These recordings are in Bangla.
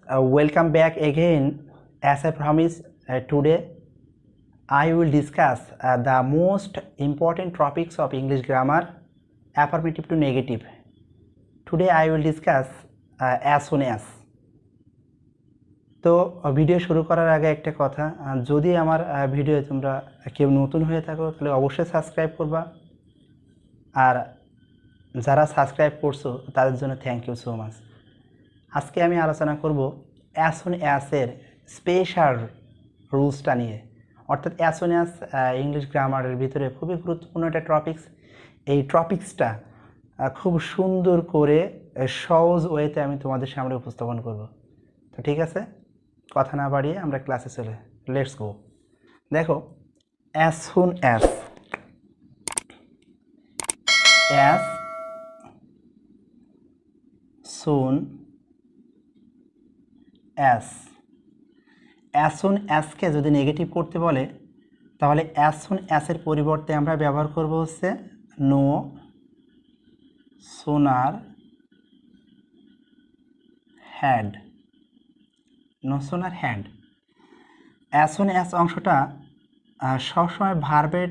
Welcome back again. As I promised, today I will discuss the most important topics of English grammar, affirmative to negative. Today I will discuss as soon as. তো ভিডিও শুরু করার আগে একটা কথা, যদি আমার ভিডিও তোমরা কেউ নতুন হয়ে থাকো তাহলে অবশ্যই সাবস্ক্রাইব করবা, আর যারা সাবস্ক্রাইব করছো তাদের জন্য থ্যাংক ইউ সো মাচ। আজকে আমি আলোচনা করব অ্যাজ সুন অ্যাজের স্পেশাল রুলসটা নিয়ে, অর্থাৎ অ্যাজ সুন অ্যাজ ইংলিশ গ্রামারের ভিতরে খুবই গুরুত্বপূর্ণ একটা টপিক্স। এই টপিক্সটা খুব সুন্দর করে সহজ ওয়েতে আমি তোমাদের সামনে উপস্থাপন করব। তো ঠিক আছে, কথা না বাড়িয়ে আমরা ক্লাসে চলে লেটস গো। দেখো, as soon as soon as soon অ্যাজকে যদি নেগেটিভ করতে বলে তাহলে অ্যাজ সুন অ্যাজের পরিবর্তে আমরা ব্যবহার করব হচ্ছে no sooner had. As soon as অংশটা সবসময় ভার্বের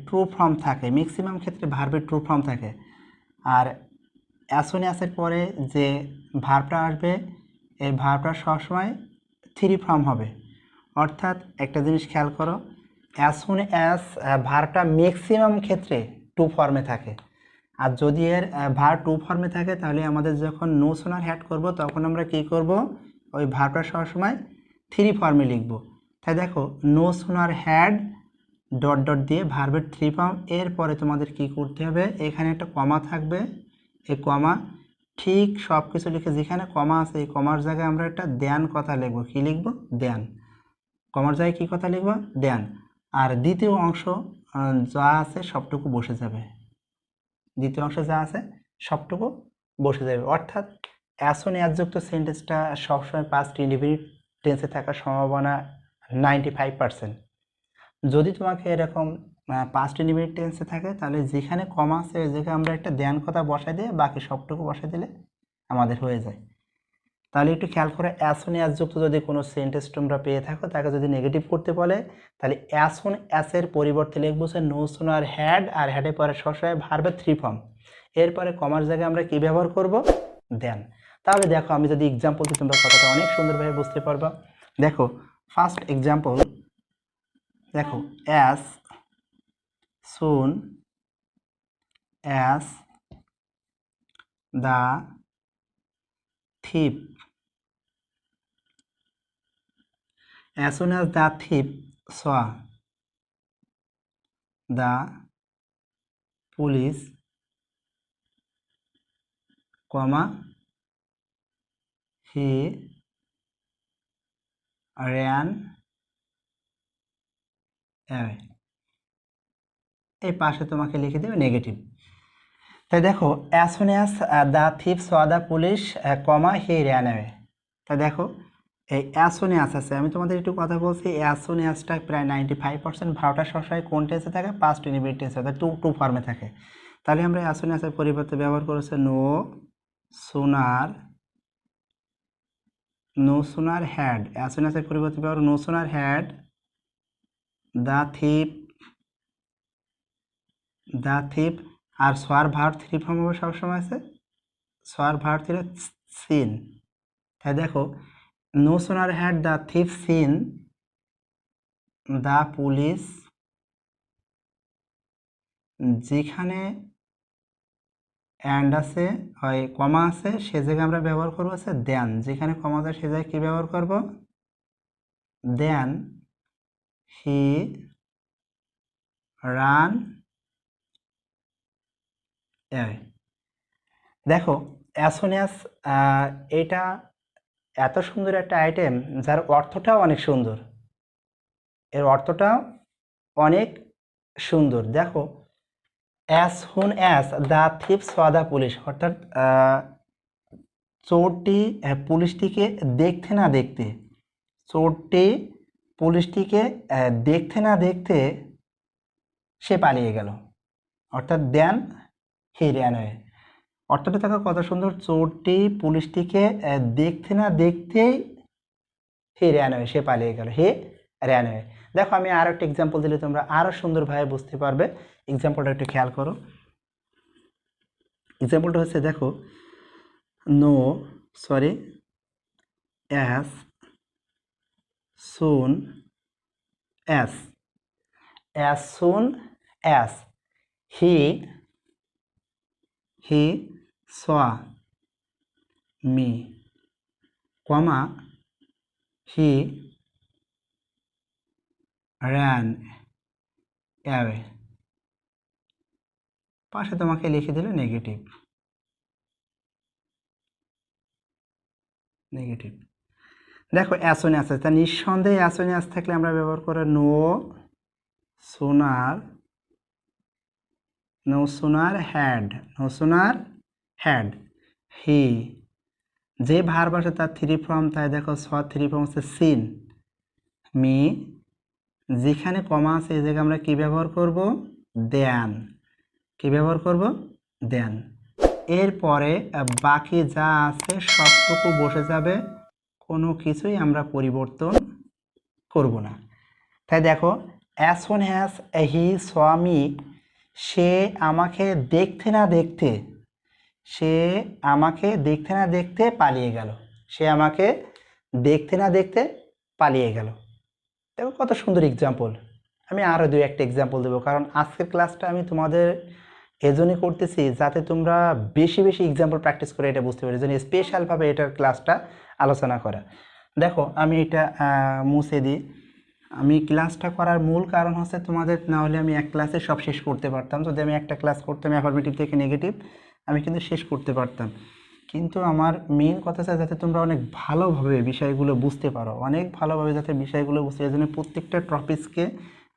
ট্রু ফর্ম থাকে, ম্যাক্সিমাম ক্ষেত্রে ভার্বের ট্রু ফর্ম থাকে। আর অ্যাজ সুন অ্যাজের পরে যে ভার্বটা আসবে এই ভার্বটা সবসময় থ্রি ফর্ম হবে। অর্থাৎ একটা জিনিস খেয়াল করো, অ্যাজ সুন অ্যাজ ভার্বটা ম্যাক্সিমাম ক্ষেত্রে টু ফর্মে থাকে। আর যদি এর ভার্ব টু ফর্মে থাকে তাহলে আমাদের যখন নো সোনার হ্যাড করব তখন আমরা কি করব, ওই ভার্বটা সবসময় থ্রি ফর্মে লিখব। তাই দেখো, no sooner had dot dot দিয়ে ভার্বের থ্রি ফর্ম, এরপরে তোমাদের কি করতে হবে, এখানে একটা কমা থাকবে। এই কমা ঠিক সব কিছু লিখে যেখানে কমা আছে এই কমার জায়গায় আমরা একটা দেন কথা লিখবো। কি লিখবো? দেন। কমার জায়গায় কী কথা লিখবো? দেন। আর দ্বিতীয় অংশ যা আছে সবটুকু বসে যাবে। অর্থাৎ অ্যাজ সুন অ্যাজ যুক্ত সেন্টেন্সটা সবসময় পাস্ট ইনডিফিনিট টেন্সে থাকার সম্ভাবনা 95%। যদি তোমাকে এরকম পাস্ট ইনডিফিনিট টেন্সে থাকে তাহলে যেখানে কমা আছে ওই জায়গায় আমরা একটা দেন কথা বসাই দিয়ে বাকি সবটুকু বসাই দিলে আমাদের হয়ে যায়। তাহলে একটু খেয়াল করে, অ্যাজ সুন অ্যাজ যুক্ত যদি কোনো সেন্টেন্স তোমরা পেয়ে থাকো তাকে যদি নেগেটিভ করতে বলে তাহলে অ্যাজ সুন অ্যাজের পরিবর্তে লিখবো সে নো সোনার হ্যাড, আর হ্যাডের পরে সবসময় ভার্বের থ্রি ফর্ম, এরপরে কমার জায়গায় আমরা কি ব্যবহার করব? দেন। তাহলে দেখো, আমি যদি এক্সাম্পল দিই তোমরা কথাটা অনেক সুন্দরভাবে বুঝতে পারবা। দেখো, ফার্স্ট এক্সাম্পল, দেখো, as soon as the thief, as soon as the thief saw the police, comma, he ran away। এই পাশে তোমাকে লিখে দেবে নেগেটিভ। তাই দেখো, as soon as the thief saw the police, comma, he ran away। তাই দেখো, এই as soon as আছে, আমি তোমাদের একটু কথা বলছি, as soon asটা প্রায় 95% ভার্বটা সবসময় কোন টেন্সে থাকে? পাস্ট ইনডিফিনিট টেন্সে, অর্থাৎ টু ফর্মে থাকে। তাহলে আমরা as soon asের পরিবর্তে ব্যবহার করেছে no sooner had. as soon asের পরিবর্তে ব্যবহার নো সোনার হ্যাড দ্য থিপ, আর সোয়ার ভার্ব থ্রি ফর্ম হবে সবসময় আছে, সোয়ার ভার্ব থ্রি সিন। তাই দেখো, no sooner had the thief seen the police, যেখানে অ্যান্ড আছে হয় কমা আছে সে জায়গায় আমরা ব্যবহার করবো আছে দেন। যেখানে কমা আছে সে জায়গায় কী ব্যবহার করব? দেন হি রান অ্যাওয়ে। দেখো, অ্যাজ সুন অ্যাজ এটা এত সুন্দর একটা আইটেম যার অর্থটাও অনেক সুন্দর, এর অর্থটাও অনেক সুন্দর। দেখো, as soon as the thief saw the police, অর্থাৎ চোরটি পুলিশটিকে দেখতে না দেখতে, চোরটি পুলিশটিকে দেখতে না দেখতে সে পালিয়ে গেল। অর্থাৎ দেন হি র্যান অ্যাওয়ে। অর্থটা থাকা কত সুন্দর, চোরটি পুলিশটিকে দেখতে না দেখতেই হি র্যান অ্যাওয়ে, সে পালিয়ে গেল, হি র্যান অ্যাওয়ে। দেখো আমি আরও একটা এক্সাম্পল দিলে তোমরা আরও সুন্দরভাবে বুঝতে পারবে। এক্সাম্পলটা একটু খেয়াল করো। এক্সাম্পলটা হচ্ছে দেখো, as soon as he saw me, comma, he ran away। পাশে তোমাকে লিখে দিল নেগেটিভ। দেখো অ্যাসোনে আছে, তা নিঃসন্দেহে অ্যাসোনে আস থাকলে আমরা ব্যবহার করে নো সোনার হ্যাড হি। যে ভার্ব আসে তার থ্রি ফর্ম, তাই দেখো থ্রি ফর্ম হচ্ছে সিন। মি, যেখানে কমা আছে এই জায়গায় আমরা কি ব্যবহার করব, দেন। কি ব্যবহার করব, দেন। এরপরে বাকি যা আছে সবটুকু বসে যাবে, কোনো কিছুই আমরা পরিবর্তন করব না। তাই দেখো as soon as he saw me, সে আমাকে দেখতে না দেখতে পালিয়ে গেল। দেখো কত সুন্দর এক্সাম্পল। আমি আরও দুই একটা এক্সাম্পল দেবো, কারণ আজকের ক্লাসটা আমি তোমাদের এজন্যই করতেছি যাতে তোমরা বেশি এক্সাম্পল প্র্যাকটিস করে এটা বুঝতে পারো, এই জন্য স্পেশালভাবে এটার ক্লাসটা আলোচনা করা। দেখো আমি এটা মুছে দিই। আমি ক্লাসটা করার মূল কারণ হচ্ছে তোমাদের, না হলে আমি এক ক্লাসে সব শেষ করতে পারতাম। যদি আমি একটা ক্লাস করতাম অ্যাফার্মেটিভ থেকে নেগেটিভ, আমি কিন্তু শেষ করতে পারতাম। কিন্তু আমার মেইন কথা হচ্ছে যাতে তোমরা অনেক ভালোভাবে বিষয়গুলো বুঝতে পারো, এই জন্য প্রত্যেকটা টপিকসকে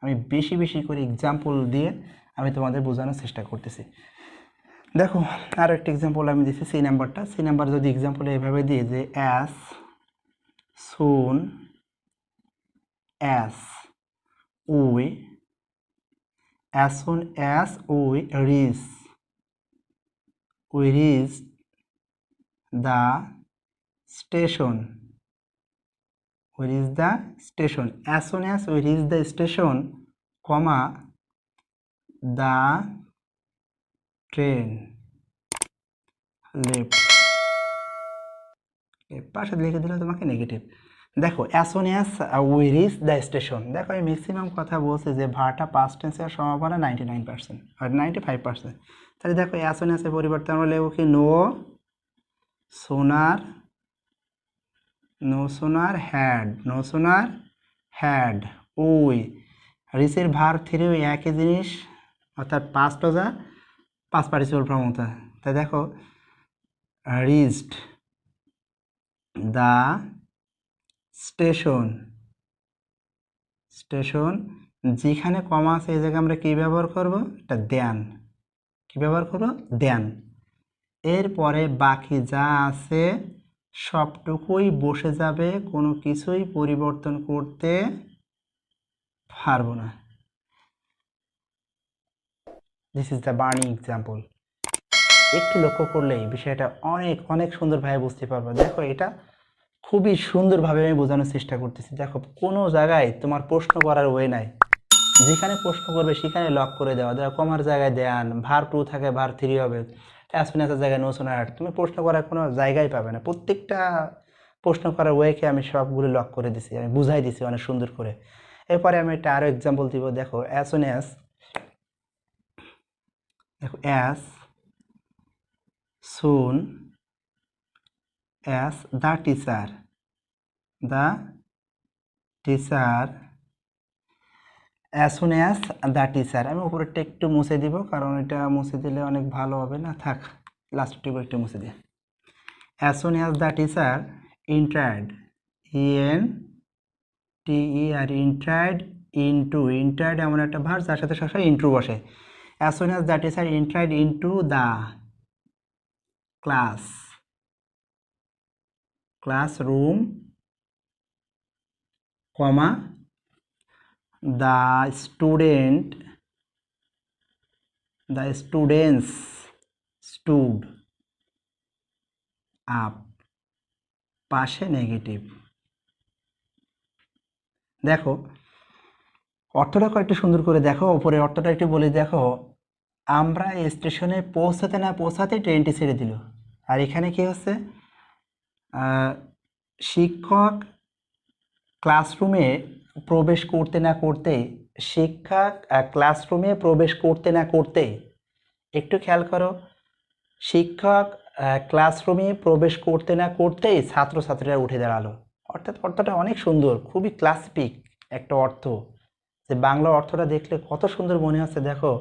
আমি বেশি করে এক্সাম্পল দিয়ে আমি তোমাদের বোঝানোর চেষ্টা করতেছি। দেখো আরও একটা এক্সাম্পল আমি দিচ্ছি, সি নাম্বার যদি এক্সাম্পল এইভাবে দিই যে as soon as we reach the station, as soon as we reach the station, comma, the train left। পাশে লিখে দিলে তোমাকে নেগেটিভ। দেখো as soon as we reach the station, দেখো আমি ম্যাক্সিমাম কথা বলছি যে ভার্বটা পাস্ট টেন্সের সম্ভাবনা 99% আর 95%। তাহলে দেখো as soon as এর পরিবর্তে আমরা লিখব কি no sooner had we. Reached verb three ওই একই জিনিস, অর্থাৎ পাস্ট যা পাস্ট পার্টিসিপল ফর্ম হতা। তাই দেখো রিচড দ্য স্টেশন, যেখানে কমা আছে এই জায়গায় আমরা কী ব্যবহার করব, এটা দেন। কী ব্যবহার করব, দেন। এরপরে বাকি যা আছে সবটুকুই বসে যাবে, কোনো কিছুই পরিবর্তন করতে পারবো না। This is the burning example. একটু লক্ষ্য করলেই বিষয়টা অনেক সুন্দরভাবে বুঝতে পারবো। দেখো এটা খুবই সুন্দরভাবে আমি বোঝানোর চেষ্টা করতেছি। দেখো কোনো জায়গায় তোমার প্রশ্ন করার ওয়ে নাই, যেখানে প্রশ্ন করবে সেখানে লক করে দেওয়া। দেখো কমার জায়গায় দেন, ভার টু থাকে ভার থ্রি হবে, অ্যাসপিনাসের জায়গায় নো সোনার, তুমি প্রশ্ন করার কোনো জায়গায় পাবে না। প্রত্যেকটা প্রশ্ন করার ওয়েকে আমি সবগুলো লক করে দিছি, আমি বুঝাই দিছি অনেক সুন্দর করে। এরপরে আমি একটা আরও এক্সাম্পল দিব। দেখো as soon as the teacher as soon as the teacher, আমি উপরেরটা একটু মুছে দিব, কারণ এটা মুছে দিলে অনেক ভালো হবে না, থাক লাস্টটুকু একটু মুছে দিই। as soon as the teacher entered, entered এমন একটা ভার্ব যার সাথে সবসময় ইন্টু বসে। as soon as the teacher entered into the classroom, comma, the students stood up, পাশে নেগেটিভ। দেখো অর্থটা কয়েকটু সুন্দর করে দেখো, উপরে অর্থটা একটু বলে দেখো। আমরা স্টেশনে পৌঁছাতে না পৌঁছাতে ট্রেনটি ছেড়ে দিল। আর এখানে কি হচ্ছে, শিক্ষক ক্লাসরুমে প্রবেশ করতে না করতেই, শিক্ষক ক্লাসরুমে প্রবেশ করতে না করতেই, একটু খেয়াল করো, শিক্ষক ক্লাসরুমে প্রবেশ করতে না করতেই ছাত্রছাত্রীরা উঠে দাঁড়ালো। অর্থাৎ অর্থটা অনেক সুন্দর, খুবই ক্লাসিক একটা অর্থ। যে বাংলা অর্থটা দেখলে কত সুন্দর মনে হচ্ছে দেখো,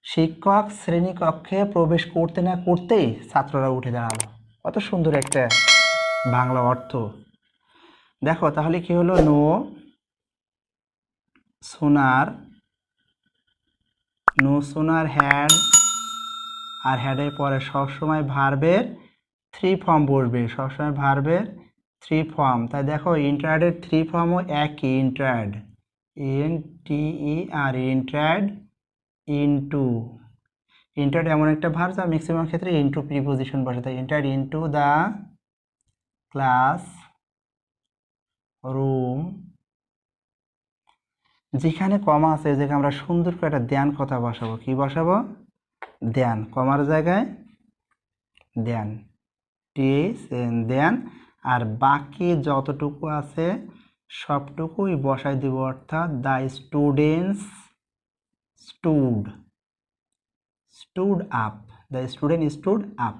শিক্ষক শ্রেণীকক্ষে প্রবেশ করতে না করতেই ছাত্ররা উঠে দাঁড়ালো। কত সুন্দর একটা বাংলা অর্থ। দেখো তাহলে কি হলো, নো সোনার হ্যাড, আর হ্যাডের পরে সবসময় ভার্বের থ্রি ফর্ম বসবে, সবসময় ভার্বের থ্রি ফর্ম। তাই দেখো ইন্টারেডের থ্রি ফর্মও একই, ইন্টারেড, INTER, ইন্টারেড, ইনটু। ইন্টারেড এমন একটা ভার্ব যা ম্যাক্সিমাম ক্ষেত্রে ইনটু প্রিপোজিশন বসে, তাই ইন্টারেড ইনটু দ্য ক্লাস রুম। যেখানে কমা আছে যেখানে আমরা সুন্দর করে একটা দেন কথা বসাবো, কি বসাবো, দেন, কমার জায়গায় দেন, দেন। আর বাকি যতটুকু আছে সবটুকুই বসাই দিব, অর্থাৎ the students stood up, the student stood up.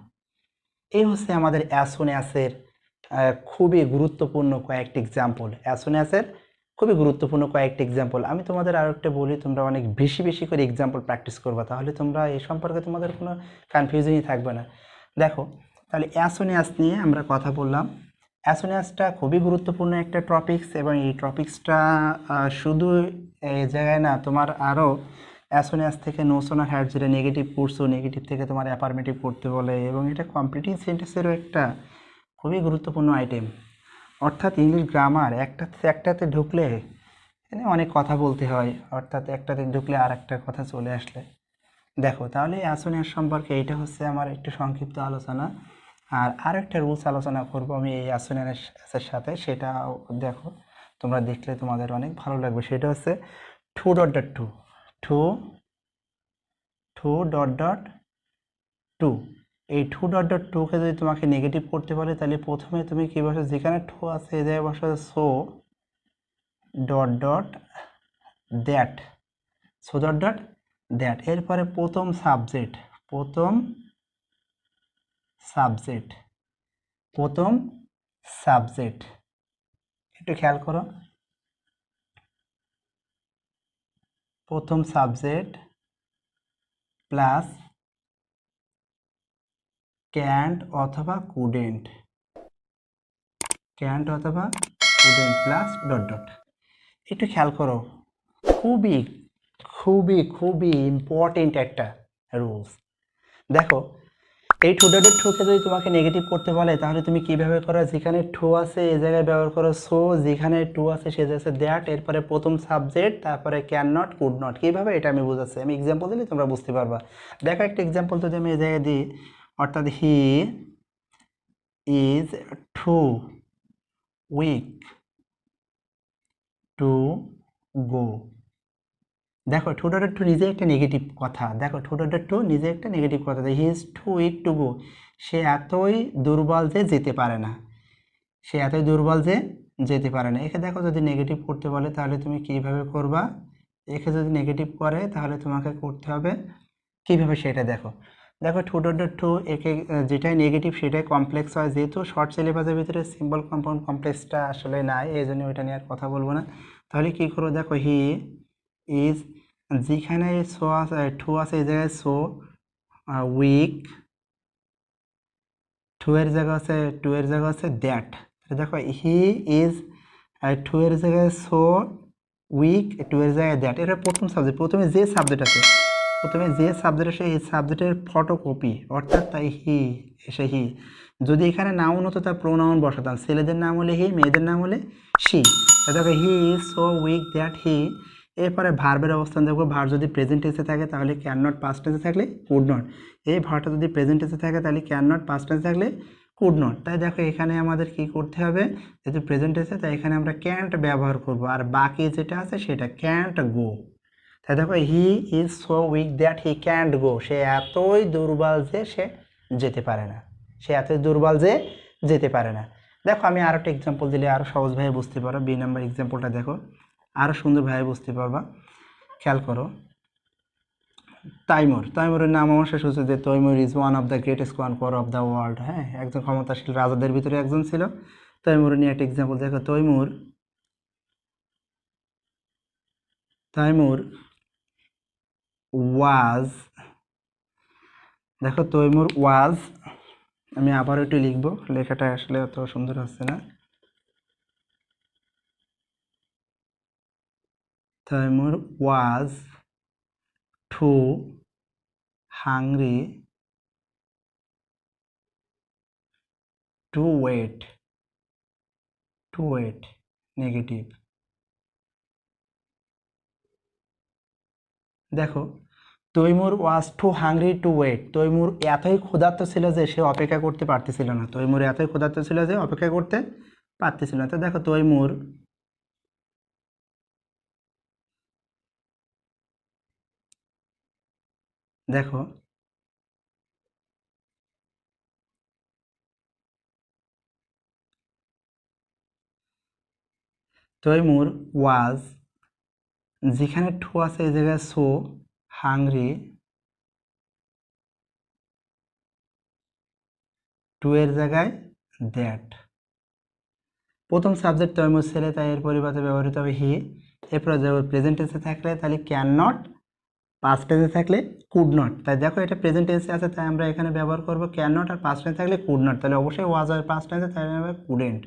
এই হচ্ছে আমাদের অ্যাজ সুন অ্যাজের খুবই গুরুত্বপূর্ণ কয়েকটি এক্সাম্পল, অ্যাজ সুন অ্যাজের খুবই গুরুত্বপূর্ণ কয়েকটি এক্সাম্পল। আমি তোমাদের আরও একটা বলি, তোমরা অনেক বেশি বেশি করে এক্সাম্পল প্র্যাকটিস করবা, তাহলে তোমরা এই সম্পর্কে তোমাদের কোনো কনফিউশনই থাকবে না। দেখো তাহলে অ্যাজ সুন অ্যাজ নিয়ে আমরা কথা বললাম। অ্যাজ সুন অ্যাজটা খুবই গুরুত্বপূর্ণ একটা টপিকস, এবং এই টপিক্সটা শুধু এই জায়গায় না, তোমার আরও অ্যাজ সুন অ্যাজ থেকে নো সোনার হ্যাড, যেটা নেগেটিভ করছো, নেগেটিভ থেকে তোমার অ্যাফার্মেটিভ করতে বলে, এবং এটা কমপ্লিটিং সেন্টেন্সেরও একটা খুবই গুরুত্বপূর্ণ আইটেম। অর্থাৎ ইংলিশ গ্রামার একটাতে ঢুকলে এখানে অনেক কথা বলতে হয়, অর্থাৎ একটাতে ঢুকলে আর একটা কথা চলে আসলে। দেখো তাহলে অ্যাজ সুন অ্যাজ সম্পর্কে এইটা হচ্ছে আমার একটু সংক্ষিপ্ত আলোচনা। আর একটা রুলস আলোচনা করব আমি এই অ্যাজ সুন অ্যাজের সাথে, সেটা দেখো তোমরা দেখলে তোমাদের অনেক ভালো লাগবে। সেটা হচ্ছে too dot dot to, too dot dot to. এই টু ডট ডট টুকে যদি তোমাকে নেগেটিভ করতে বলে, তাহলে প্রথমে তুমি কী বসো, যেখানে টু আছে এই জায়গায় বসো so dot dot that, so dot dot that. এরপরে প্রথম সাবজেক্ট, একটু খেয়াল করো, প্রথম সাবজেক্ট প্লাস ক্যান্ট অথবা কুডেন্ট প্লাস ডট ডট। একটু খেয়াল করো, খুবই খুবই খুবই ইম্পর্টেন্ট একটা রুলস। দেখো এই টু ডট টুকে যদি তোমাকে নেগেটিভ করতে বলে, তাহলে তুমি কিভাবে করো, যেখানে টু আছে এই জায়গায় ব্যবহার করো সো, যেখানে টু আছে সে জায়গায় দ্যাট, এরপরে প্রথম সাবজেক্ট, তারপরে ক্যান নট, কুড নট। কীভাবে এটা আমি বোঝাচ্ছি, আমি এক্সাম্পল দিলে তোমরা বুঝতে পারবা। দেখো একটা এক্সাম্পল যদি আমি এই জায়গায় দিই, অর্থাৎ he is too weak to go. দেখো টু ডট টু নিজে একটা নেগেটিভ কথা, দেখো টু ডট টু নিজে একটা নেগেটিভ কথা, he is too weak to go, সে এতই দুর্বল যে যেতে পারে না, একে দেখো যদি নেগেটিভ করতে বলে তাহলে তুমি কিভাবে করবা, একে যদি নেগেটিভ করে তাহলে তোমাকে করতে হবে কিভাবে সেটা দেখো। টু ডট টু একে যেটাই নেগেটিভ সেটাই কমপ্লেক্স হয়, যেহেতু শর্ট সিলেবাসের ভিতরে সিম্পল কম্পাউন্ড কমপ্লেক্সটা আসলে নাই, এই জন্য ওইটা নিয়ে আর কথা বলবো না। তাহলে কী করো, দেখো হি ইজ, যেখানে সো আছে টু আছে এই জায়গায় সো, উইক টু এর জায়গা আছে দ্যাট। দেখো হি ইজ টু এর জায়গায় সো, উইক টু এর জায়গায় দ্যাট। এটা প্রথম সাবজেক্ট, প্রথমে যে সাবজেক্ট আছে এই সাবজেক্টের ফটোকপি, অর্থাৎ তাই হি এসে হি। যদি এখানে নাউন হতো তার প্রোনাউন বসাতাম, ছেলেদের নাম হলে হি, মেয়েদের নাম হলে শি। দেখো he is so weak that হি। এরপরে ভার্বের অবস্থান দেখবো, ভার্ব যদি প্রেজেন্ট টেন্সে থাকে তাহলে ক্যান নট, পাস্ট টেন্সে থাকলে কুড নট। এই ভার্বটা যদি প্রেজেন্ট টেন্সে থাকে তাহলে ক্যান নট, পাস্ট টেন্সে থাকলে কুড নট। তাই দেখো এখানে আমাদের কি করতে হবে, যেহেতু প্রেজেন্ট আছে তাই এখানে আমরা ক্যান্ট ব্যবহার করব, আর বাকি যেটা আছে সেটা ক্যান্ট গো। তাই দেখো he is so weak that he can't go, সে এতই দুর্বল যে সে যেতে পারে না, সে এতই দুর্বল যে যেতে পারে না। দেখো আমি আরও একটা এক্সাম্পল দিলে আরও সহজভাবে বুঝতে পারো। বি নাম্বার এক্সাম্পলটা দেখো, আরও সুন্দরভাবে বুঝতে পারবা। খেয়াল করো, তৈমুরের নাম আমার শেষ হচ্ছে যে Timur is one of the greatest conqueror of the world. হ্যাঁ, একজন ক্ষমতাশীল রাজাদের ভিতরে একজন ছিল। তৈমুর নিয়ে একটা এক্সাম্পল দেখো, তৈমুর ওয়াজ, দেখো তৈমুর ওয়াজ, আমি আবার একটু লিখবো, লেখাটা আসলে অত সুন্দর হচ্ছে না। Taimur was too hungry to wait negative. দেখো Taimur was too hungry to wait, Taimur এতই ক্ষুধার্ত ছিল যে সে অপেক্ষা করতে পারতেছিল না, তৈমুর এতই ক্ষুধার্ত ছিল যে অপেক্ষা করতে পারতেছিল না। তো দেখো তৈমুর দেখো তৈমুর ওয়াজ, যেখানে টু আছে এই জায়গায় সো, হাংরি, টু এর জায়গায় দ্যাট। প্রথম সাবজেক্ট তৈমুর ছেলে, তাই এর পরিবর্তে ব্যবহৃত হবে হি। এরপরে যাবো প্রেজেন্ট টেন্সে থাকলে তাহলে ক্যান নট, পাস্ট টেন্সে থাকলে কুড নট। তাই দেখো এটা প্রেজেন্ট টেন্সে আছে তাই আমরা এখানে ব্যবহার করব ক্যান নট, আর পাস্ট টেন্সে থাকলে কুড নট, তাহলে অবশ্যই ওয়াজ আর পাস্ট টেন্সে, তাই হবে কুডেন্ট,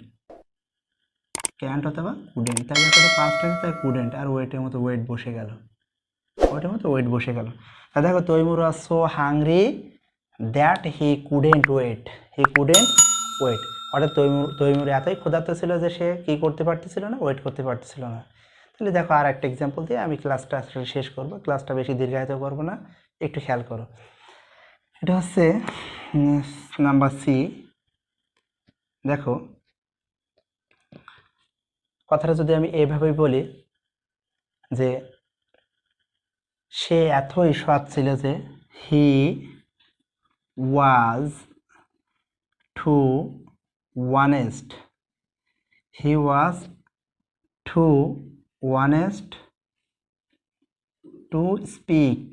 ক্যান্ট অথবা কুডেন্ট। তাই দেখো এটা পাস্ট টেন্সে তাই কুডেন্ট, আর ওয়েটের মতো ওয়েট বসে গেল, তাই দেখো Taimur was so hungry that he couldn't wait, অর্থাৎ তৈমুর এতই ক্ষুধার্ত ছিল যে সে কি করতে পারতেছিল না, ওয়েট করতে পারতেছিল না। তাহলে দেখো আর একটা এক্সাম্পল দিয়ে আমি ক্লাসটা আসলে শেষ করব, ক্লাসটা বেশি দীর্ঘায়িত করব না, একটু খেয়াল করো। এটা হচ্ছে নাম্বার সি। দেখো কথাটা যদি আমি এইভাবেই বলি যে সে এতই সৎ ছিল যে he was too honest, he was too honest to speak,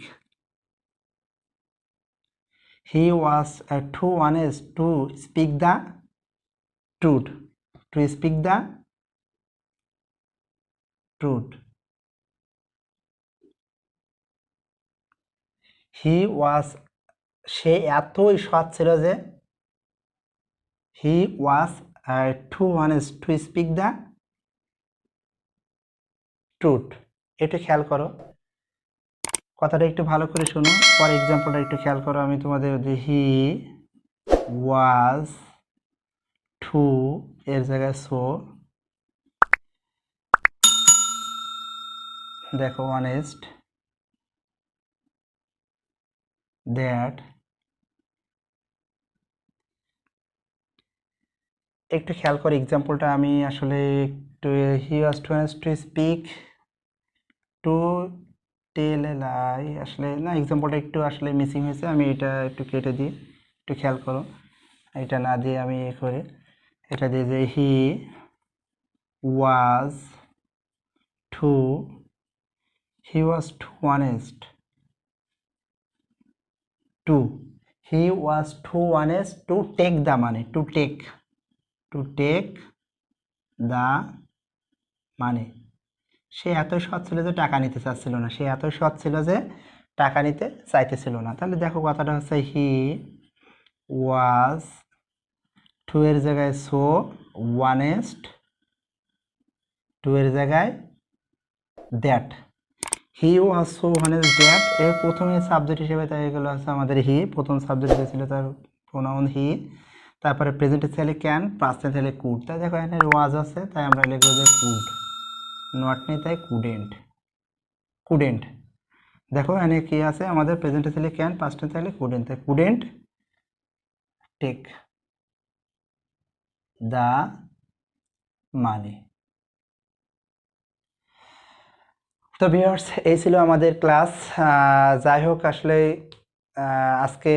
he was too honest to speak the truth, he was, সে এতই সৎ ছিল যে he was too honest to speak the truth। এটা খেয়াল করো, কথাটা একটু ভালো করে শোনো, পরে এক্সাম্পলটা একটু খেয়াল করো। আমি তোমাদের হি ওয়াজ টু এর জায়গায় সো, দেখো অনেস্ট দ্যাট, একটু খেয়াল করে এক্সাম্পলটা আমি আসলে একটু, he was too honest to speak to tell a lie, আসলে না এক্সাম্পলটা একটু আসলে মিসিং হয়েছে, আমি এটা একটু কেটে দিই, একটু খেয়াল করো, এটা না দিয়ে আমি এ করে এটা দিয়ে যে he was too honest to, he was too honest to take the money, to take the money, সে এতই সৎ ছিল যে টাকা নিতে চাচ্ছিল না, সে এতই সৎ ছিল যে টাকা নিতে চাইতেছিল না। তাহলে দেখো কথাটা হচ্ছে হি ওয়াজ টু এর জায়গায় সো ওয়ানেস্ট, টু এর জায়গায় that, he was so honest that, এর প্রথমে সাবজেক্ট হিসেবে তাই এগুলো আছে আমাদের হি, প্রথম সাবজেক্ট ছিল তার প্রোনাউন হি, তারপরে প্রেজেন্টে চাইলে ক্যান, পাস্টে চাইলে কুড। তাই দেখো এখানে ওয়াজ আছে তাই আমরা লিখবো যে কুড, নট নেই তাই কুডেন্ট। দেখো এখানে কি আছে আমাদের প্রেজেন্টে চাইলে ক্যান, পাস্টে চাইলে কুডেন্ট, তাই কুডেন্ট টেক। দ্য মানি। তো ভিউয়ার্স, এই ছিল আমাদের ক্লাস। যাই হোক, আসলে আজকে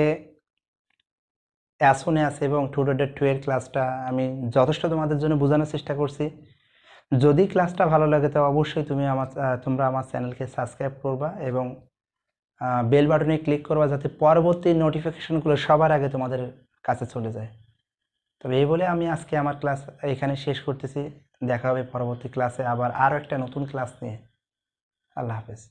অ্যাজ সুন অ্যাজ এবং 2.2 এর ক্লাসটা আমি যথেষ্ট তোমাদের জন্য বোঝানোর চেষ্টা করছি। যদি ক্লাসটা ভালো লাগে তো অবশ্যই তোমরা আমার চ্যানেলকে সাবস্ক্রাইব করবা এবং বেল বাটনে ক্লিক করবা, যাতে পরবর্তী নোটিফিকেশনগুলো সবার আগে তোমাদের কাছে চলে যায়। তবে এই বলে আমি আজকে আমার ক্লাস এখানে শেষ করতেছি। দেখা হবে পরবর্তী ক্লাসে আবার আরও একটা নতুন ক্লাস নিয়ে। আল্লাহ হাফেজ।